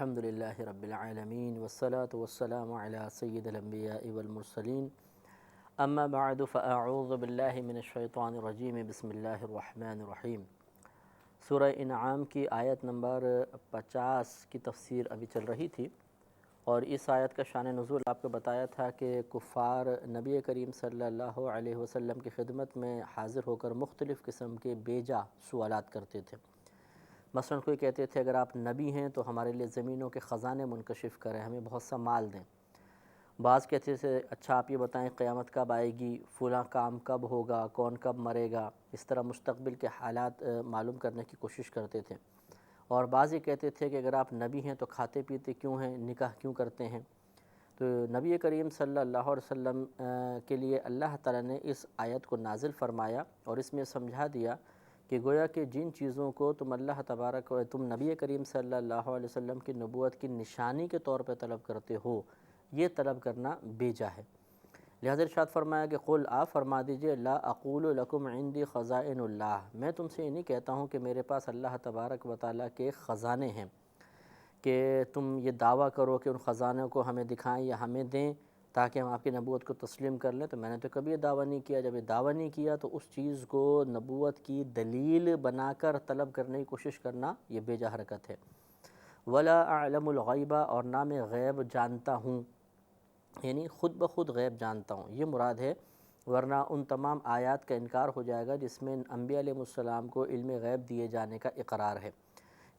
الحمد للہ رب العالمین والصلاة والسلام علی سید الانبیاء والمرسلین اما بعد فاعوذ باللہ من الشیطان الرجیم بسم اللہ الرحمن الرحیم۔ سورہ انعام کی آیت نمبر 50 کی تفسیر ابھی چل رہی تھی، اور اس آیت کا شان نزول آپ کو بتایا تھا کہ کفار نبی کریم صلی اللہ علیہ وسلم کی خدمت میں حاضر ہو کر مختلف قسم کے بیجا سوالات کرتے تھے۔ مثلا کوئی کہتے تھے اگر آپ نبی ہیں تو ہمارے لیے زمینوں کے خزانے منکشف کریں، ہمیں بہت سا مال دیں۔ بعض کہتے تھے اچھا آپ یہ بتائیں قیامت کب آئے گی، فلاں کام کب ہوگا، کون کب مرے گا، اس طرح مستقبل کے حالات معلوم کرنے کی کوشش کرتے تھے۔ اور بعض یہ کہتے تھے کہ اگر آپ نبی ہیں تو کھاتے پیتے کیوں ہیں، نکاح کیوں کرتے ہیں۔ تو نبی کریم صلی اللہ علیہ وسلم کے لیے اللہ تعالیٰ نے اس آیت کو نازل فرمایا اور اس میں سمجھا دیا کہ گویا کہ جن چیزوں کو تم نبی کریم صلی اللہ علیہ وسلم کی نبوت کی نشانی کے طور پہ طلب کرتے ہو، یہ طلب کرنا بیجا ہے۔ لہذا ارشاد فرمایا کہ قل آپ فرما دیجئے لا اقول لکم عندی خزائن اللہ، میں تم سے یہ نہیں کہتا ہوں کہ میرے پاس اللہ تبارک و تعالیٰ کے خزانے ہیں کہ تم یہ دعویٰ کرو کہ ان خزانوں کو ہمیں دکھائیں یا ہمیں دیں تاکہ ہم آپ کی نبوت کو تسلیم کر لیں۔ تو میں نے تو کبھی یہ دعویٰ نہیں کیا۔ جب یہ دعویٰ نہیں کیا تو اس چیز کو نبوت کی دلیل بنا کر طلب کرنے کی کوشش کرنا یہ بیجا حرکت ہے۔ ولا اعلم الغیبہ، اور نہ میں غیب جانتا ہوں، یعنی خود بخود غیب جانتا ہوں، یہ مراد ہے، ورنہ ان تمام آیات کا انکار ہو جائے گا جس میں انبیاء علیہ السلام کو علم غیب دیے جانے کا اقرار ہے۔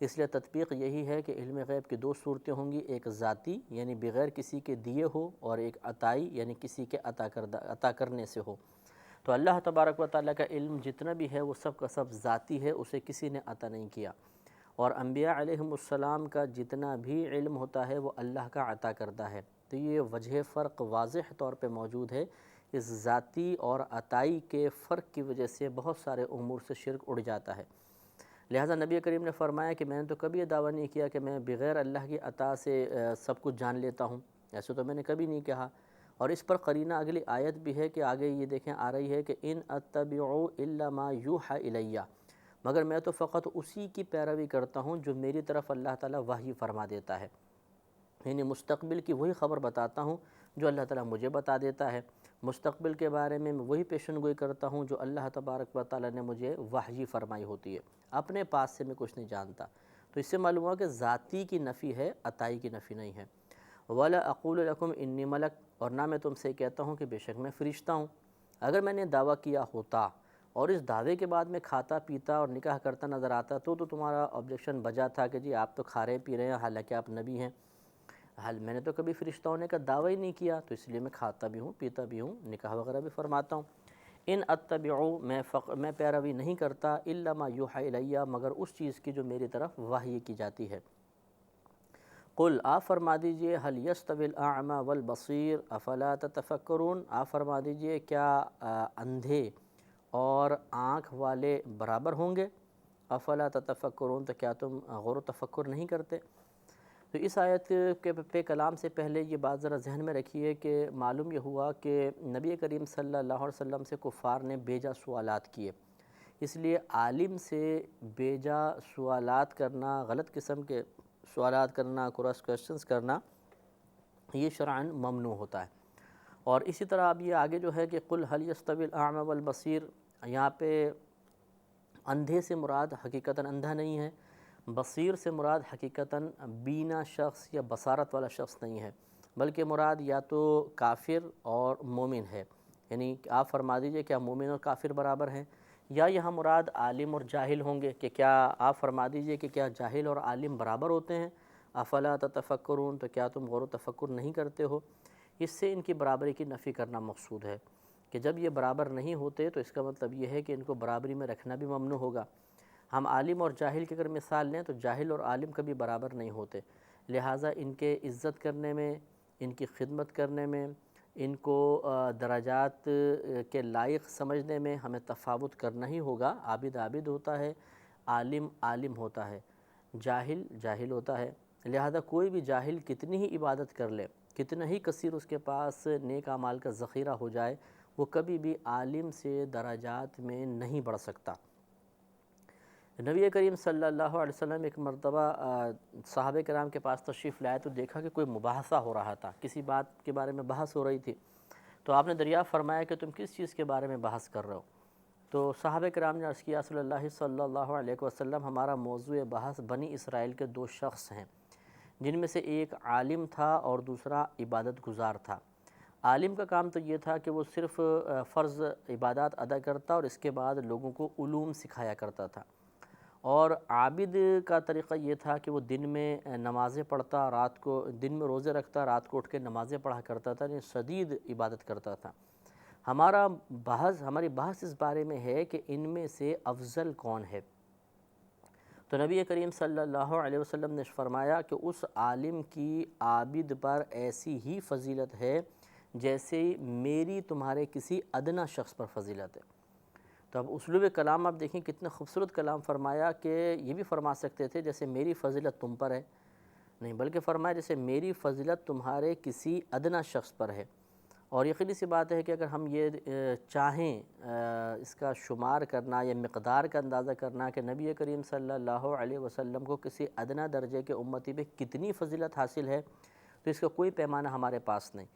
اس لیے تطبیق یہی ہے کہ علم غیب کی دو صورتیں ہوں گی، ایک ذاتی یعنی بغیر کسی کے دیے ہو، اور ایک عطائی یعنی کسی کے عطا کرنے سے ہو۔ تو اللہ تبارک و تعالیٰ کا علم جتنا بھی ہے وہ سب کا سب ذاتی ہے، اسے کسی نے عطا نہیں کیا، اور انبیاء علیہ السلام کا جتنا بھی علم ہوتا ہے وہ اللہ کا عطا کردہ ہے۔ تو یہ وجہ فرق واضح طور پہ موجود ہے۔ اس ذاتی اور عطائی کے فرق کی وجہ سے بہت سارے امور سے شرک اڑ جاتا ہے۔ لہٰذا نبی کریم نے فرمایا کہ میں نے تو کبھی یہ دعویٰ نہیں کیا کہ میں بغیر اللہ کی عطا سے سب کچھ جان لیتا ہوں، ایسے تو میں نے کبھی نہیں کہا۔ اور اس پر قرینہ اگلی آیت بھی ہے کہ آگے یہ دیکھیں آ رہی ہے کہ ان اتبع الا ما یوحى الی، مگر میں تو فقط اسی کی پیروی کرتا ہوں جو میری طرف اللہ تعالیٰ وحی فرما دیتا ہے، یعنی مستقبل کی وہی خبر بتاتا ہوں جو اللہ تعالیٰ مجھے بتا دیتا ہے، مستقبل کے بارے میں وہی پیشن گوئی کرتا ہوں جو اللہ تبارک و تعالیٰ نے مجھے وحی فرمائی ہوتی ہے، اپنے پاس سے میں کچھ نہیں جانتا۔ تو اس سے معلوم ہوا کہ ذاتی کی نفی ہے، عطائی کی نفی نہیں ہے۔ وَلَا أَقُولُ لَكُمْ إِنِّي مَلَكٌ، اور نہ میں تم سے کہتا ہوں کہ بے شک میں فرشتہ ہوں۔ اگر میں نے دعویٰ کیا ہوتا اور اس دعوے کے بعد میں کھاتا پیتا اور نکاح کرتا نظر آتا تو تمہارا آبجیکشن بجا تھا کہ جی آپ تو کھا رہے پی رہے ہیں حالانکہ آپ نبی ہیں۔ میں نے تو کبھی فرشتہ ہونے کا دعویٰ ہی نہیں کیا، تو اس لیے میں کھاتا بھی ہوں، پیتا بھی ہوں، نکاح وغیرہ بھی فرماتا ہوں۔ ان اتبعو، میں پیروی نہیں کرتا الا ما یوحى الی، مگر اس چیز کی جو میری طرف وحی کی جاتی ہے۔ قل آپ فرما دیجئے هل يستوي الاعمى والبصیر افلا تتفکرون، آپ فرما دیجئے کیا اندھے اور آنکھ والے برابر ہوں گے؟ افلا تتفکرون، تو کیا تم غور و تفکر نہیں کرتے؟ تو اس آیت کے پہ کلام سے پہلے یہ بات ذرا ذہن میں رکھیے کہ معلوم یہ ہوا کہ نبی کریم صلی اللہ علیہ وسلم سے کفار نے بیجا سوالات کیے، اس لیے عالم سے بیجا سوالات کرنا، غلط قسم کے سوالات کرنا، کراس کویسچنز کرنا، یہ شرعاً ممنوع ہوتا ہے۔ اور اسی طرح اب یہ آگے جو ہے کہ قل هل يستوي الاعمى والبصیر، یہاں پہ اندھے سے مراد حقیقتاً اندھا نہیں ہے، بصیر سے مراد حقیقتاً بینا شخص یا بصارت والا شخص نہیں ہے، بلکہ مراد یا تو کافر اور مومن ہے، یعنی آپ فرما دیجئے کیا مومن اور کافر برابر ہیں، یا یہاں مراد عالم اور جاہل ہوں گے کہ کیا آپ فرما دیجئے کہ کیا جاہل اور عالم برابر ہوتے ہیں؟ افلا تتفکرون، تو کیا تم غور و تفکر نہیں کرتے ہو؟ اس سے ان کی برابری کی نفی کرنا مقصود ہے کہ جب یہ برابر نہیں ہوتے تو اس کا مطلب یہ ہے کہ ان کو برابری میں رکھنا بھی ممنوع ہوگا۔ ہم عالم اور جاہل کی اگر مثال لیں تو جاہل اور عالم کبھی برابر نہیں ہوتے، لہٰذا ان کے عزت کرنے میں، ان کی خدمت کرنے میں، ان کو درجات کے لائق سمجھنے میں ہمیں تفاوت کرنا ہی ہوگا۔ عابد عابد ہوتا ہے، عالم عالم ہوتا ہے، جاہل جاہل ہوتا ہے، لہذا کوئی بھی جاہل کتنی ہی عبادت کر لے، کتنا ہی کثیر اس کے پاس نیک اعمال کا ذخیرہ ہو جائے، وہ کبھی بھی عالم سے درجات میں نہیں بڑھ سکتا۔ نبی کریم صلی اللہ علیہ وسلم ایک مرتبہ صحابہ کرام کے پاس تشریف لائے تو دیکھا کہ کوئی مباحثہ ہو رہا تھا، کسی بات کے بارے میں بحث ہو رہی تھی۔ تو آپ نے دریافت فرمایا کہ تم کس چیز کے بارے میں بحث کر رہے ہو؟ تو صحابہ کرام نے عرض کیا صلی اللہ علیہ وسلم ہمارا موضوع بحث بنی اسرائیل کے دو شخص ہیں، جن میں سے ایک عالم تھا اور دوسرا عبادت گزار تھا۔ عالم کا کام تو یہ تھا کہ وہ صرف فرض عبادات ادا کرتا اور اس کے بعد لوگوں کو علوم سکھایا کرتا تھا، اور عابد کا طریقہ یہ تھا کہ وہ دن میں نمازیں پڑھتا، رات کو دن میں روزے رکھتا، رات کو اٹھ کے نمازیں پڑھا کرتا تھا، یعنی شدید عبادت کرتا تھا۔ ہماری بحث اس بارے میں ہے کہ ان میں سے افضل کون ہے؟ تو نبی کریم صلی اللہ علیہ وسلم نے فرمایا کہ اس عالم کی عابد پر ایسی ہی فضیلت ہے جیسے میری تمہارے کسی ادنا شخص پر فضیلت ہے۔ تو اب اسلوب کلام آپ دیکھیں کتنا خوبصورت کلام فرمایا کہ یہ بھی فرما سکتے تھے جیسے میری فضیلت تم پر ہے، نہیں بلکہ فرمایا جیسے میری فضیلت تمہارے کسی ادنا شخص پر ہے۔ اور یقینی سی بات ہے کہ اگر ہم یہ چاہیں اس کا شمار کرنا یا مقدار کا اندازہ کرنا کہ نبی کریم صلی اللہ علیہ وسلم کو کسی ادنا درجے کے امتی پہ کتنی فضیلت حاصل ہے، تو اس کا کوئی پیمانہ ہمارے پاس نہیں۔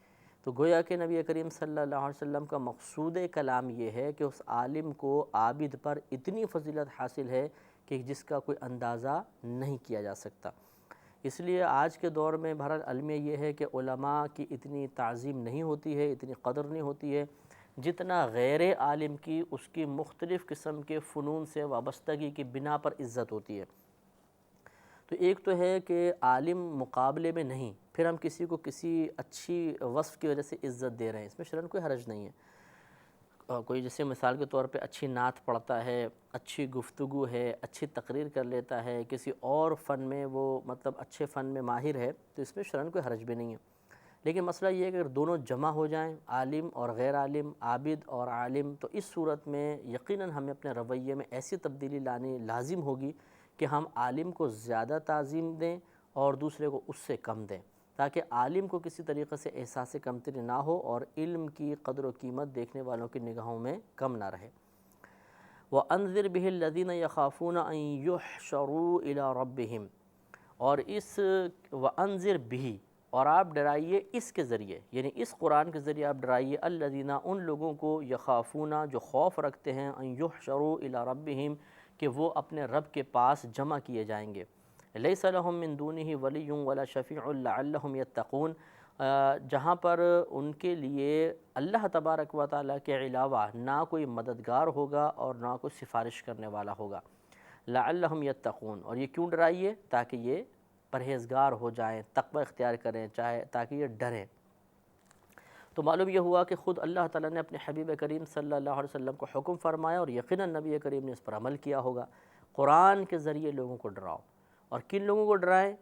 تو گویا کہ نبی کریم صلی اللہ علیہ وسلم کا مقصود کلام یہ ہے کہ اس عالم کو عابد پر اتنی فضیلت حاصل ہے کہ جس کا کوئی اندازہ نہیں کیا جا سکتا۔ اس لیے آج کے دور میں بہرحال المیہ یہ ہے کہ علماء کی اتنی تعظیم نہیں ہوتی ہے، اتنی قدر نہیں ہوتی ہے جتنا غیر عالم کی اس کی مختلف قسم کے فنون سے وابستگی کی بنا پر عزت ہوتی ہے۔ تو ایک تو ہے کہ عالم مقابلے میں نہیں، پھر ہم کسی کو کسی اچھی وصف کی وجہ سے عزت دے رہے ہیں، اس میں شرعاً کوئی حرج نہیں ہے۔ کوئی جیسے مثال کے طور پہ اچھی نعت پڑھتا ہے، اچھی گفتگو ہے، اچھی تقریر کر لیتا ہے، کسی اور فن میں وہ مطلب اچھے فن میں ماہر ہے، تو اس میں شرعاً کوئی حرج بھی نہیں ہے۔ لیکن مسئلہ یہ ہے کہ اگر دونوں جمع ہو جائیں، عالم اور غیر عالم، عابد اور عالم، تو اس صورت میں یقیناً ہمیں اپنے رویے میں ایسی تبدیلی لانی لازم ہوگی کہ ہم عالم کو زیادہ تعظیم دیں اور دوسرے کو اس سے کم دیں، تاکہ عالم کو کسی طریقے سے احساس کمتری نہ ہو اور علم کی قدر و قیمت دیکھنے والوں کی نگاہوں میں کم نہ رہے۔ وَأَنذِرْ بِهِ الَّذِينَ يَخَافُونَ أَن يُحْشَرُوا إِلَىٰ رَبِّهِمْ، اور اس وَأَنذِرْ بِهِ، اور آپ ڈرائیے اس کے ذریعے، یعنی اس قرآن کے ذریعے آپ ڈرائیے الَّذِينَ ان لوگوں کو يَخَافُونَ جو خوف رکھتے ہیں أَن يُحْشَرُوا إِلَىٰ رَبِّهِمْ کہ وہ اپنے رب کے پاس جمع کیے جائیں گے۔ لَيْسَ لَهُم مِّن دُونِهِ وَلِيٌّ وَلَا شَفِيعٌ لَعَلَّهُمْ يَتَّقُونَ، جہاں پر ان کے لیے اللہ تبارک و تعالیٰ کے علاوہ نہ کوئی مددگار ہوگا اور نہ کوئی سفارش کرنے والا ہوگا۔ لَعَلَّهُمْ يَتَّقُونَ، اور یہ کیوں ڈرائیے؟ تاکہ یہ پرہیزگار ہو جائیں، تقوی اختیار کریں، تاکہ یہ ڈریں۔ تو معلوم یہ ہوا کہ خود اللہ تعالیٰ نے اپنے حبیب کریم صلی اللہ علیہ وسلم کو حکم فرمایا، اور یقیناً نبی کریم نے اس پر عمل کیا ہوگا۔ قرآن کے ذریعے لوگوں کو ڈراؤ، اور کن لوگوں کو ڈرائیں؟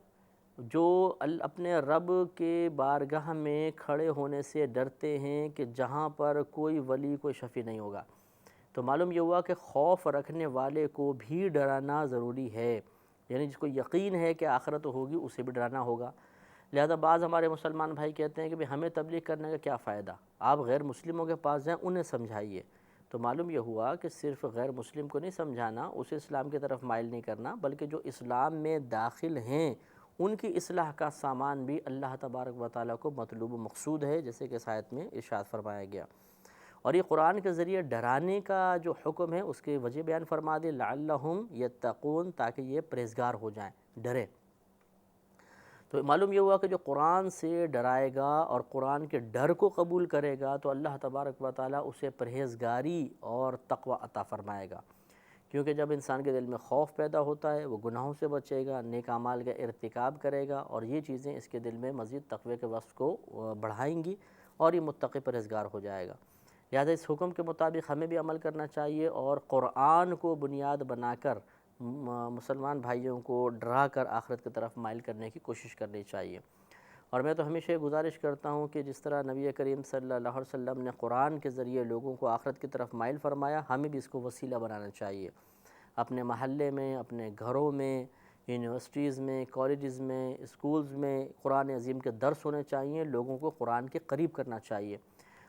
جو اپنے رب کے بارگاہ میں کھڑے ہونے سے ڈرتے ہیں کہ جہاں پر کوئی ولی کوئی شفیع نہیں ہوگا۔ تو معلوم یہ ہوا کہ خوف رکھنے والے کو بھی ڈرانا ضروری ہے، یعنی جس کو یقین ہے کہ آخرت ہوگی اسے بھی ڈرانا ہوگا۔ لہذا بعض ہمارے مسلمان بھائی کہتے ہیں کہ ہمیں تبلیغ کرنے کا کیا فائدہ، آپ غیر مسلموں کے پاس جائیں انہیں سمجھائیے۔ تو معلوم یہ ہوا کہ صرف غیر مسلم کو نہیں سمجھانا، اسے اسلام کی طرف مائل نہیں کرنا، بلکہ جو اسلام میں داخل ہیں ان کی اصلاح کا سامان بھی اللہ تبارک و تعالیٰ کو مطلوب و مقصود ہے، جیسے کہ اس آیت میں ارشاد فرمایا گیا۔ اور یہ قرآن کے ذریعے ڈرانے کا جو حکم ہے اس کے وجہ بیان فرما دے، لعلہم یتقون، تاکہ یہ پرہیزگار ہو جائیں، ڈریں۔ تو معلوم یہ ہوا کہ جو قرآن سے ڈرائے گا اور قرآن کے ڈر کو قبول کرے گا تو اللہ تبارک و تعالیٰ اسے پرہیزگاری اور تقوی عطا فرمائے گا، کیونکہ جب انسان کے دل میں خوف پیدا ہوتا ہے وہ گناہوں سے بچے گا، نیک اعمال کا ارتکاب کرے گا، اور یہ چیزیں اس کے دل میں مزید تقوی کے وصف کو بڑھائیں گی اور یہ متقی پرہیزگار ہو جائے گا۔ لہذا اس حکم کے مطابق ہمیں بھی عمل کرنا چاہیے، اور قرآن کو بنیاد بنا کر مسلمان بھائیوں کو ڈرا کر آخرت کی طرف مائل کرنے کی کوشش کرنی چاہیے۔ اور میں تو ہمیشہ گزارش کرتا ہوں کہ جس طرح نبی کریم صلی اللہ علیہ وسلم نے قرآن کے ذریعے لوگوں کو آخرت کی طرف مائل فرمایا، ہمیں بھی اس کو وسیلہ بنانا چاہیے۔ اپنے محلے میں، اپنے گھروں میں، یونیورسٹیز میں، کالجز میں، اسکولز میں قرآن عظیم کے درس ہونے چاہیے، لوگوں کو قرآن کے قریب کرنا چاہیے۔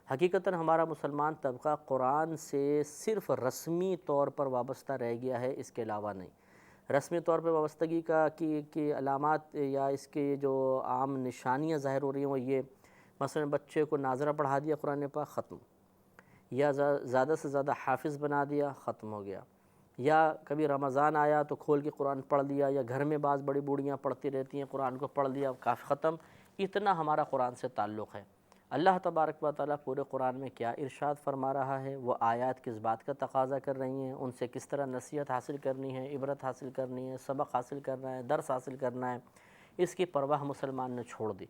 حقیقتاً ہمارا مسلمان طبقہ قرآن سے صرف رسمی طور پر وابستہ رہ گیا ہے، اس کے علاوہ نہیں۔ رسمی طور پہ وابستگی کی علامات یا اس کے جو عام نشانیاں ظاہر ہو رہی ہیں وہ یہ، مثلا بچے کو ناظرہ پڑھا دیا قرآن پاک، ختم، یا زیادہ سے زیادہ حافظ بنا دیا، ختم ہو گیا، یا کبھی رمضان آیا تو کھول کے قرآن پڑھ لیا، یا گھر میں بعض بڑی بوڑھیاں پڑھتی رہتی ہیں، قرآن کو پڑھ لیا، کافی، ختم۔ اتنا ہمارا قرآن سے تعلق ہے۔ اللہ تبارک و تعالیٰ پورے قرآن میں کیا ارشاد فرما رہا ہے، وہ آیات کس بات کا تقاضا کر رہی ہیں، ان سے کس طرح نصیحت حاصل کرنی ہے، عبرت حاصل کرنی ہے، سبق حاصل کرنا ہے، درس حاصل کرنا ہے، اس کی پرواہ مسلمان نے چھوڑ دی۔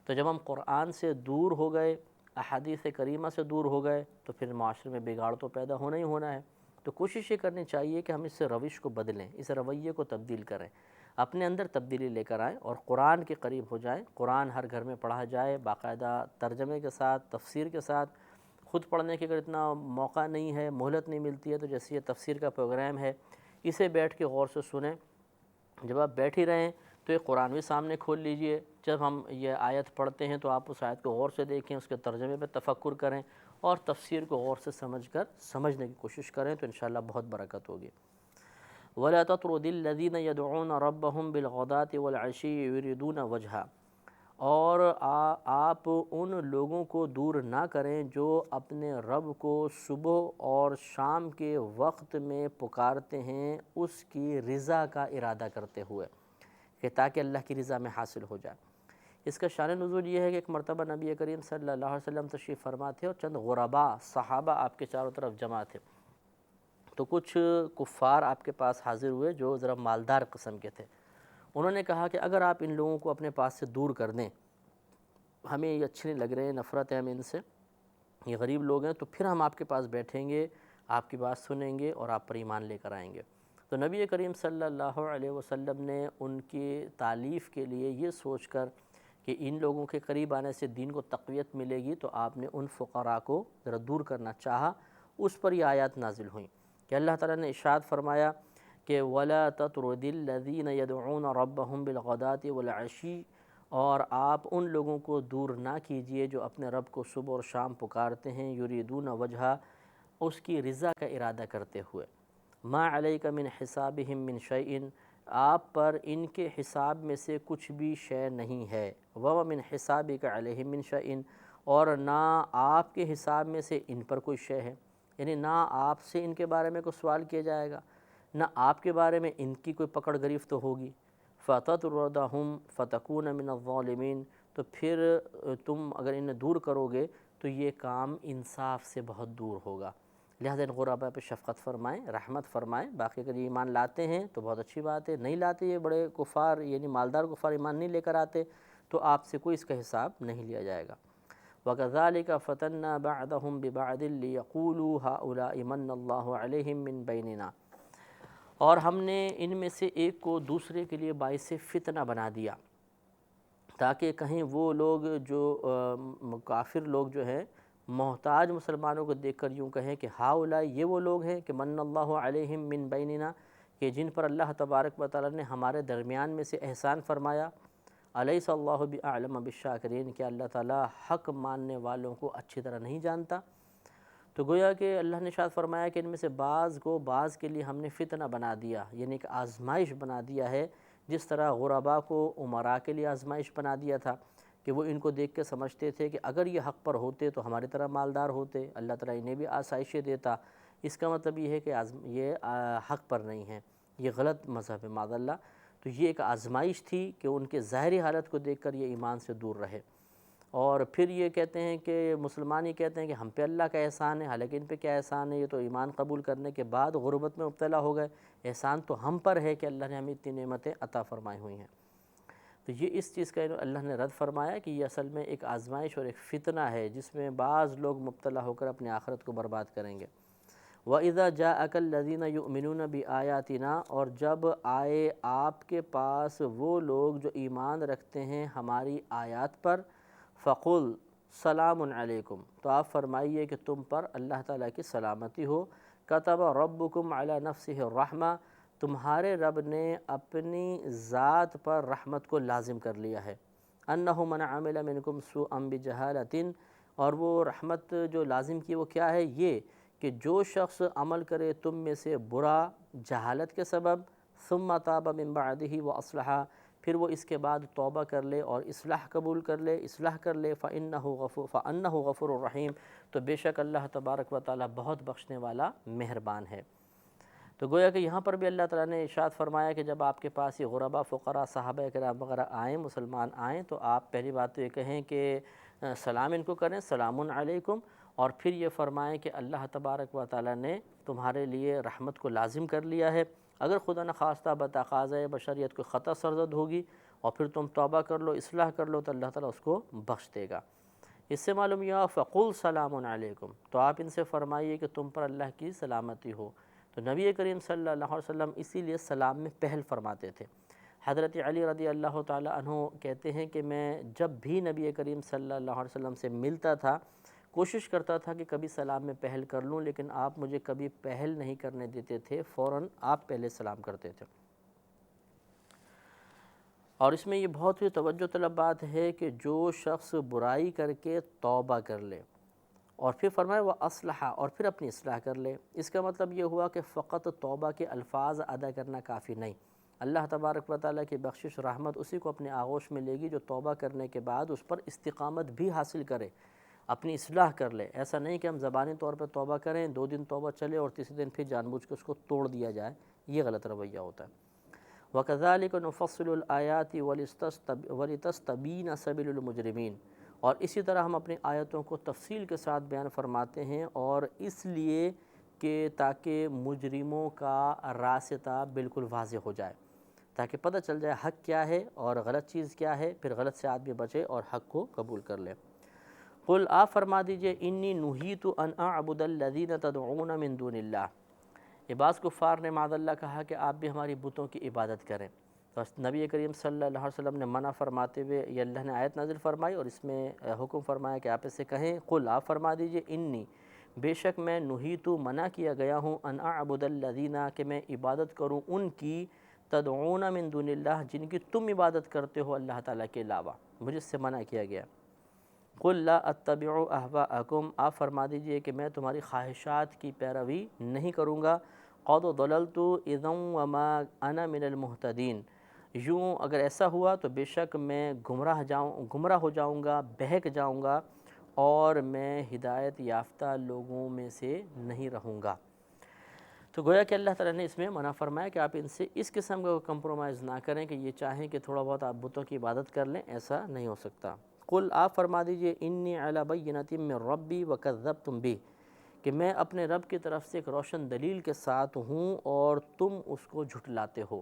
تو جب ہم قرآن سے دور ہو گئے، احادیث کریمہ سے دور ہو گئے، تو پھر معاشرے میں بگاڑ تو پیدا ہونا ہی ہونا ہے۔ تو کوشش یہ کرنی چاہیے کہ ہم اس سے روش کو بدلیں، اس رویے کو تبدیل کریں، اپنے اندر تبدیلی لے کر آئیں اور قرآن کے قریب ہو جائیں۔ قرآن ہر گھر میں پڑھا جائے، باقاعدہ ترجمے کے ساتھ، تفسیر کے ساتھ۔ خود پڑھنے کے اگر اتنا موقع نہیں ہے، مہلت نہیں ملتی ہے، تو جیسے یہ تفسیر کا پروگرام ہے، اسے بیٹھ کے غور سے سنیں۔ جب آپ بیٹھ ہی رہیں تو یہ قرآن بھی سامنے کھول لیجئے، جب ہم یہ آیت پڑھتے ہیں تو آپ اس آیت کو غور سے دیکھیں، اس کے ترجمے پہ تفکر کریں اور تفسیر کو غور سے سمجھنے کی کوشش کریں، تو انشاءاللہ بہت برکت ہوگی۔ وَلَا تَطْرُدِ الَّذِينَ يَدْعُونَ رَبَّهُمْ بِالْغَدَاةِ وَالْعَشِيِّ يُرِيدُونَ وَجْهَهُ، اور آپ ان لوگوں کو دور نہ کریں جو اپنے رب کو صبح اور شام کے وقت میں پکارتے ہیں اس کی رضا کا ارادہ کرتے ہوئے، کہ تاکہ اللہ کی رضا میں حاصل ہو جائے۔ اس کا شان نزول یہ ہے کہ ایک مرتبہ نبی کریم صلی اللہ علیہ وسلم تشریف فرما تھے اور چند غرباء صحابہ آپ کے چاروں طرف جمع تھے، تو کچھ کفار آپ کے پاس حاضر ہوئے جو ذرا مالدار قسم کے تھے۔ انہوں نے کہا کہ اگر آپ ان لوگوں کو اپنے پاس سے دور کر دیں، ہمیں یہ اچھے نہیں لگ رہے ہیں، نفرت ہے ہمیں ان سے، یہ غریب لوگ ہیں، تو پھر ہم آپ کے پاس بیٹھیں گے، آپ کی بات سنیں گے اور آپ پر ایمان لے کر آئیں گے۔ تو نبی کریم صلی اللہ علیہ وسلم نے ان کی تعلیف کے لیے یہ سوچ کر کہ ان لوگوں کے قریب آنے سے دین کو تقویت ملے گی، تو آپ نے ان فقراء کو ذرا دور کرنا چاہا۔ اس پر یہ آیات نازل ہوئیں کہ اللہ تعالیٰ نے ارشاد فرمایا کہ وَلَا تَطْرُدِ الَّذِينَ يَدْعُونَ رَبَّهُمْ بِالْغَدَاةِ وَالْعَشِيِّ، اور آپ ان لوگوں کو دور نہ کیجئے جو اپنے رب کو صبح اور شام پکارتے ہیں، یریدون وجہہ، اس کی رضا کا ارادہ کرتے ہوئے۔ ما علیک من حسابہم من شیء، آپ پر ان کے حساب میں سے کچھ بھی شے نہیں ہے، وَمَن حسابک علیہم من شیء، اور نہ آپ کے حساب میں سے ان پر کوئی شے ہے، یعنی نہ آپ سے ان کے بارے میں کوئی سوال کیا جائے گا، نہ آپ کے بارے میں ان کی کوئی پکڑ گرفت ہوگی۔ فَتَطْرُدَهُمْ فَتَكُونَ مِنَ الظَّالِمِينَ، تو پھر تم اگر انہیں دور کرو گے تو یہ کام انصاف سے بہت دور ہوگا۔ لہذا ان غرباء پہ شفقت فرمائیں، رحمت فرمائیں۔ باقی اگر یہ ایمان لاتے ہیں تو بہت اچھی بات ہے، نہیں لاتے، یہ بڑے کفار یعنی مالدار کفار ایمان نہیں لے کر آتے، تو آپ سے کوئی اس کا حساب نہیں لیا جائے گا۔ وَكَذَلِكَ فَتَنَّا بَعْضَهُمْ بِبَعْضٍ لِيَقُولُوا هَؤُلَاءِ مَنَّ اللَّهُ عَلَيْهِمْ مِنْ بَيْنِنَا، اور ہم نے ان میں سے ایک کو دوسرے کے لیے باعث فتنہ بنا دیا، تاکہ کہیں وہ لوگ جو کافر لوگ جو ہیں محتاج مسلمانوں کو دیکھ کر یوں کہیں کہ ہاؤلاء، یہ وہ لوگ ہیں کہ من اللہ علیہم من بیننا، کہ جن پر اللہ تبارک و تعالیٰ نے ہمارے درمیان میں سے احسان فرمایا۔ الیس اللہ باعلم بالشاکرین، کہ اللہ تعالیٰ حق ماننے والوں کو اچھی طرح نہیں جانتا۔ تو گویا کہ اللہ نے ارشاد فرمایا کہ ان میں سے بعض کو بعض کے لیے ہم نے فتنہ بنا دیا، یعنی کہ آزمائش بنا دیا ہے، جس طرح غرباء کو امراء کے لیے آزمائش بنا دیا تھا کہ وہ ان کو دیکھ کے سمجھتے تھے کہ اگر یہ حق پر ہوتے تو ہماری طرح مالدار ہوتے، اللہ تعالیٰ انہیں بھی آسائشیں دیتا۔ اس کا مطلب یہ ہے کہ یہ حق پر نہیں ہے، یہ غلط مذہب ہے معاذ اللہ۔ تو یہ ایک آزمائش تھی کہ ان کے ظاہری حالت کو دیکھ کر یہ ایمان سے دور رہے، اور پھر یہ کہتے ہیں کہ مسلمان ہی کہتے ہیں کہ ہم پہ اللہ کا احسان ہے، حالانکہ ان پہ کیا احسان ہے، یہ تو ایمان قبول کرنے کے بعد غربت میں مبتلا ہو گئے، احسان تو ہم پر ہے کہ اللہ نے ہمیں اتنی نعمتیں عطا فرمائی ہوئی ہیں۔ تو یہ اس چیز کا اللہ نے رد فرمایا کہ یہ اصل میں ایک آزمائش اور ایک فتنہ ہے جس میں بعض لوگ مبتلا ہو کر اپنی آخرت کو برباد کریں گے۔ وَإِذَا جَاءَكَ الَّذِينَ يُؤْمِنُونَ بِآيَاتِنَا، اور جب آئے آپ کے پاس وہ لوگ جو ایمان رکھتے ہیں ہماری آیات پر، فَقُلْ سَلَامٌ عَلَيْكُمْ، تو آپ فرمائیے کہ تم پر اللہ تعالیٰ کی سلامتی ہو۔ كَتَبَ رَبُّكُمْ عَلَى نَفْسِهِ الرَّحْمَةَ، تمہارے رب نے اپنی ذات پر رحمت کو لازم کر لیا ہے۔ أَنَّهُ مَنْ عَمِلَ مِنْكُمْ سُوءًا بِجَهَالَةٍ، اور وہ رحمت جو لازم کی وہ کیا ہے، یہ کہ جو شخص عمل کرے تم میں سے برا جہالت کے سبب، ثم تاب من بعدہ واصلح، پھر وہ اس کے بعد توبہ کر لے اور اصلاح قبول کر لے، اصلاح کر لے، فَإِنَّهُ غفور الرحیم، تو بے شک اللہ تبارک و تعالیٰ بہت بخشنے والا مہربان ہے۔ تو گویا کہ یہاں پر بھی اللہ تعالیٰ نے ارشاد فرمایا کہ جب آپ کے پاس یہ غربا، فقراء، صحابہ کرام وغیرہ آئیں، مسلمان آئیں، تو آپ پہلی بات تو یہ کہیں کہ سلام ان کو کریں، سلام علیکم، اور پھر یہ فرمائیں کہ اللہ تبارک و تعالیٰ نے تمہارے لیے رحمت کو لازم کر لیا ہے، اگر خدا نخواستہ بتقاضۂ بشریت کوئی خطا سرزد ہوگی اور پھر تم توبہ کر لو، اصلاح کر لو، تو اللہ تعالیٰ اس کو بخش دے گا۔ اس سے معلوم یہ فقل سلام علیکم، تو آپ ان سے فرمائیے کہ تم پر اللہ کی سلامتی ہو۔ تو نبی کریم صلی اللہ علیہ وسلم اسی لیے سلام میں پہل فرماتے تھے۔ حضرت علی رضی اللہ تعالی عنہ کہتے ہیں کہ میں جب بھی نبی کریم صلی اللہ علیہ وسلم سے ملتا تھا کوشش کرتا تھا کہ کبھی سلام میں پہل کر لوں، لیکن آپ مجھے کبھی پہل نہیں کرنے دیتے تھے، فوراً آپ پہلے سلام کرتے تھے۔ اور اس میں یہ بہت ہی توجہ طلب بات ہے کہ جو شخص برائی کر کے توبہ کر لے اور پھر فرمائے وہ اصلحہ، اور پھر اپنی اصلاح کر لے، اس کا مطلب یہ ہوا کہ فقط توبہ کے الفاظ ادا کرنا کافی نہیں، اللہ تبارک و تعالیٰ کی بخشش رحمت اسی کو اپنے آغوش میں لے گی جو توبہ کرنے کے بعد اس پر استقامت بھی حاصل کرے، اپنی اصلاح کر لے۔ ایسا نہیں کہ ہم زبانی طور پر توبہ کریں، 2 دن توبہ چلے اور تیسرے دن پھر جان بوجھ کے اس کو توڑ دیا جائے، یہ غلط رویہ ہوتا ہے۔ وَكَذَلِكَ نُفَصِّلُ الْآيَاتِ وَلِتَسْتَبِينَ سَبِيلُ الْمُجْرِمِينَ، اور اسی طرح ہم اپنی آیتوں کو تفصیل کے ساتھ بیان فرماتے ہیں، اور اس لیے کہ تاکہ مجرموں کا راستہ بالکل واضح ہو جائے، تاکہ پتہ چل جائے حق کیا ہے اور غلط چیز کیا ہے، پھر غلط سے آدمی بچے اور حق کو قبول کر لے۔ قل، آپ فرما دیجئے، انی نہیت ان اعبد الذین تدعون من دون اللہ، یہ بعض کفار نے معاذ اللہ کہا کہ آپ بھی ہماری بتوں کی عبادت کریں، تو نبی کریم صلی اللہ علیہ وسلم نے منع فرماتے ہوئے یہ اللہ نے آیت نازل فرمائی اور اس میں حکم فرمایا کہ آپ اس سے کہیں، قل، آپ فرما دیجئے، انی، بے شک میں نہیتو، منع کیا گیا ہوں، ان اعبد الذین، کہ میں عبادت کروں ان کی، تدعون من دون اللہ، جن کی تم عبادت کرتے ہو اللہ تعالیٰ کے علاوہ، مجھے اس سے منع کیا گیا۔ قل لا اتبع اہواءکم، آپ فرما دیجئے کہ میں تمہاری خواہشات کی پیروی نہیں کروں گا، قد ضللت اذا وما انا من المہتدین، یوں اگر ایسا ہوا تو بے شک میں گمراہ ہو جاؤں گا، بہک جاؤں گا، اور میں ہدایت یافتہ لوگوں میں سے نہیں رہوں گا۔ تو گویا کہ اللہ تعالیٰ نے اس میں منع فرمایا کہ آپ ان سے اس قسم کا کمپرومائز نہ کریں کہ یہ چاہیں کہ تھوڑا بہت آپ بتوں کی عبادت کر لیں، ایسا نہیں ہو سکتا۔ قل، آپ فرما دیجئے، انی علی بینۃ من ربی وکذبتم بہ، کہ میں اپنے رب کی طرف سے ایک روشن دلیل کے ساتھ ہوں اور تم اس کو جھٹلاتے ہو،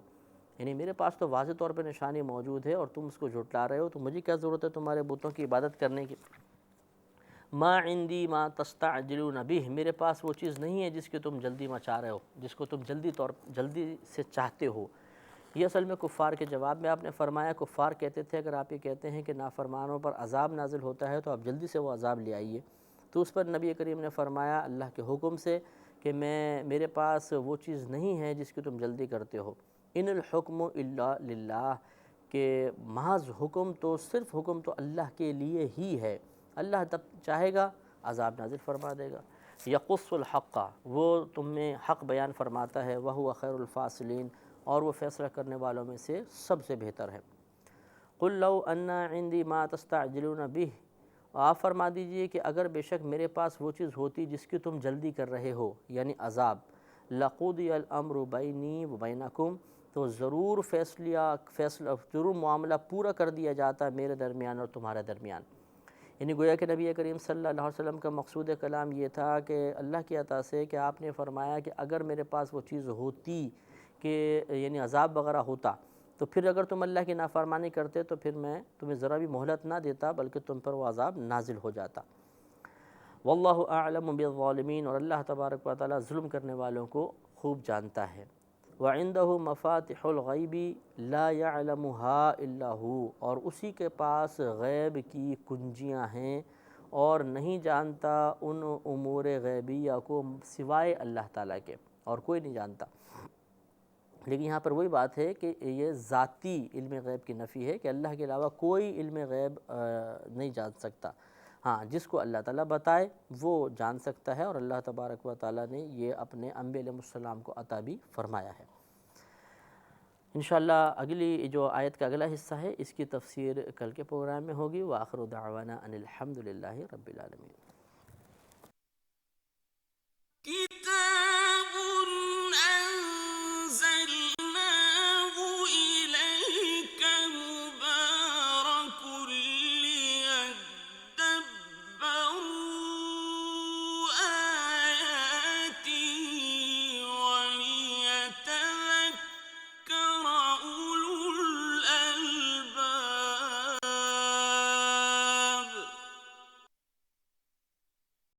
یعنی میرے پاس تو واضح طور پہ نشانی موجود ہے اور تم اس کو جھٹلا رہے ہو، تو مجھے کیا ضرورت ہے تمہارے بتوں کی عبادت کرنے کی۔ ما عندی ما تستعجلون بہ، میرے پاس وہ چیز نہیں ہے جس کی تم جلدی مچا رہے ہو، جس کو تم جلدی سے چاہتے ہو۔ یہ اصل میں کفار کے جواب میں آپ نے فرمایا، کفار کہتے تھے اگر آپ یہ کہتے ہیں کہ نافرمانوں پر عذاب نازل ہوتا ہے تو آپ جلدی سے وہ عذاب لے آئیے، تو اس پر نبی کریم نے فرمایا اللہ کے حکم سے کہ میرے پاس وہ چیز نہیں ہے جس کی تم جلدی کرتے ہو، ان الحکم الا للہ، کہ محض حکم تو صرف حکم تو اللہ کے لیے ہی ہے، اللہ تب چاہے گا عذاب نازل فرما دے گا۔ یقص الحق، وہ تم میں حق بیان فرماتا ہے، وہو خیر الفاصلین، اور وہ فیصلہ کرنے والوں میں سے سب سے بہتر ہے۔ قل لو ان عندی ما تستعجلون بہ، آپ فرما دیجئے کہ اگر بے شک میرے پاس وہ چیز ہوتی جس کی تم جلدی کر رہے ہو، یعنی عذاب، لقضی الامر بینی وبینکم، تو ضرور ضرور معاملہ پورا کر دیا جاتا میرے درمیان اور تمہارے درمیان۔ یعنی گویا کہ نبی کریم صلی اللہ علیہ وسلم کا مقصود کلام یہ تھا کہ اللہ کی عطا سے کہ آپ نے فرمایا کہ اگر میرے پاس وہ چیز ہوتی کہ یعنی عذاب وغیرہ ہوتا، تو پھر اگر تم اللہ کی نافرمانی کرتے تو پھر میں تمہیں ذرا بھی مہلت نہ دیتا بلکہ تم پر وہ عذاب نازل ہو جاتا۔ واللہ اعلم بالظالمین، اور اللہ تبارک و تعالیٰ ظلم کرنے والوں کو خوب جانتا ہے۔ وعنده مفاتح الغیب لا يعلمها الا هو، اور اسی کے پاس غیب کی کنجیاں ہیں اور نہیں جانتا ان امور غیبیہ کو سوائے اللہ تعالیٰ کے، اور کوئی نہیں جانتا۔ لیکن یہاں پر وہی بات ہے کہ یہ ذاتی علم غیب کی نفی ہے کہ اللہ کے علاوہ کوئی علم غیب نہیں جان سکتا، ہاں جس کو اللہ تعالیٰ بتائے وہ جان سکتا ہے، اور اللہ تبارک و تعالیٰ نے یہ اپنے انبیاء علیہ السلام کو عطا بھی فرمایا ہے۔ انشاءاللہ اگلی جو آیت کا اگلا حصہ ہے اس کی تفسیر کل کے پروگرام میں ہوگی۔ وآخر دعوانا ان الحمد للہ رب العالمین۔